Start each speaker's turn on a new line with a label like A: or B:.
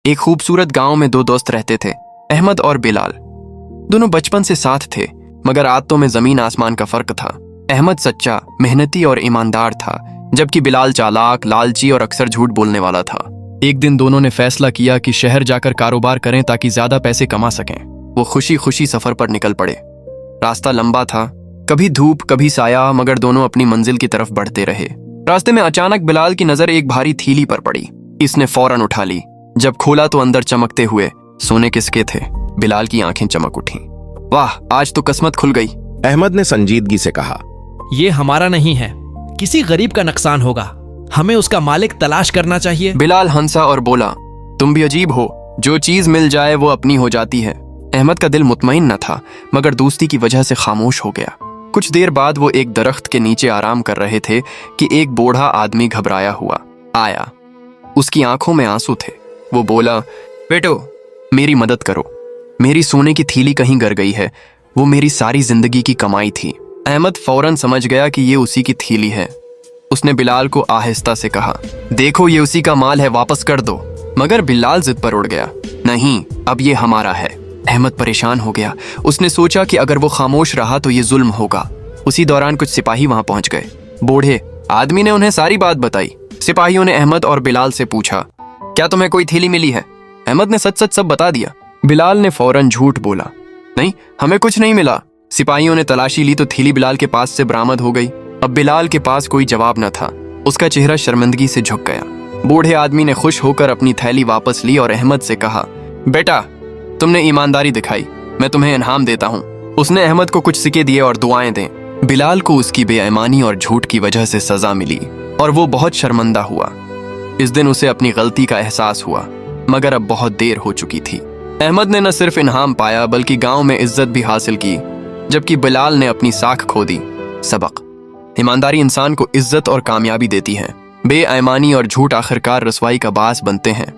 A: एक खूबसूरत गांव में दो दोस्त रहते थे, अहमद और बिलाल। दोनों बचपन से साथ थे, मगर आदतों में जमीन आसमान का फर्क था। अहमद सच्चा, मेहनती और ईमानदार था, जबकि बिलाल चालाक, लालची और अक्सर झूठ बोलने वाला था। एक दिन दोनों ने फैसला किया कि शहर जाकर कारोबार करें ताकि ज्यादा पैसे कमा सकें। वो खुशी खुशी सफर पर निकल पड़े। रास्ता लंबा था, कभी धूप कभी साया, मगर दोनों अपनी मंजिल की तरफ बढ़ते रहे। रास्ते में अचानक बिलाल की नजर एक भारी थैली पर पड़ी। इसने फौरन उठा ली। जब खोला तो अंदर चमकते हुए सोने के सिक्के थे। बिलाल की आंखें चमक उठी। वाह, आज तो किस्मत खुल गई,
B: अहमद ने संजीदगी से कहा।
C: ये हमारा नहीं है, किसी गरीब का नुकसान होगा, हमें उसका मालिक तलाश करना चाहिए।
A: बिलाल हंसा और बोला, तुम भी अजीब हो, जो चीज मिल जाए वो अपनी हो जाती है। अहमद का दिल मुतमईन न था, मगर दोस्ती की वजह से खामोश हो गया। कुछ देर बाद वो एक दरख्त के नीचे आराम कर रहे थे कि एक बूढ़ा आदमी घबराया हुआ आया। उसकी आंखों में आंसू थे। वो बोला, बेटो मेरी मदद करो, मेरी सोने की थैली कहीं गिर गई है, वो मेरी सारी जिंदगी की कमाई थी। अहमद फौरन समझ गया कि ये उसी की थैली है। उसने बिलाल को आहिस्ता से कहा, देखो ये उसी का माल है, वापस कर दो। मगर बिलाल जिद पर उड़ गया, नहीं, अब ये हमारा है। अहमद परेशान हो गया। उसने सोचा कि अगर वो खामोश रहा तो ये जुल्म होगा। उसी दौरान कुछ सिपाही वहां पहुंच गए। बूढ़े आदमी ने उन्हें सारी बात बताई। सिपाहियों ने अहमद और बिलाल से पूछा, क्या तुम्हें कोई थैली मिली है? अहमद ने सच सच सब बता दिया। बिलाल ने फौरन झूठ बोला, नहीं, हमें कुछ नहीं मिला। सिपाहियों ने तलाशी ली तो थैली बिलाल के पास से बरामद हो गई। अब बिलाल के पास कोई जवाब न था। उसका चेहरा शर्मिंदगी से झुक गया। बूढ़े आदमी ने खुश होकर अपनी थैली वापस ली और अहमद से कहा, बेटा तुमने ईमानदारी दिखाई, मैं तुम्हें इनाम देता हूँ। उसने अहमद को कुछ सिक्के दिए और दुआएं दें। बिलाल को उसकी बेईमानी और झूठ की वजह से सजा मिली और वो बहुत शर्मिंदा हुआ। इस दिन उसे अपनी गलती का एहसास हुआ, मगर अब बहुत देर हो चुकी थी। अहमद ने न सिर्फ इनाम पाया बल्कि गांव में इज्जत भी हासिल की, जबकि बिलाल ने अपनी साख खो दी। सबक: ईमानदारी इंसान को इज्जत और कामयाबी देती है। बेईमानी और झूठ आखिरकार रसवाई का बास बनते हैं।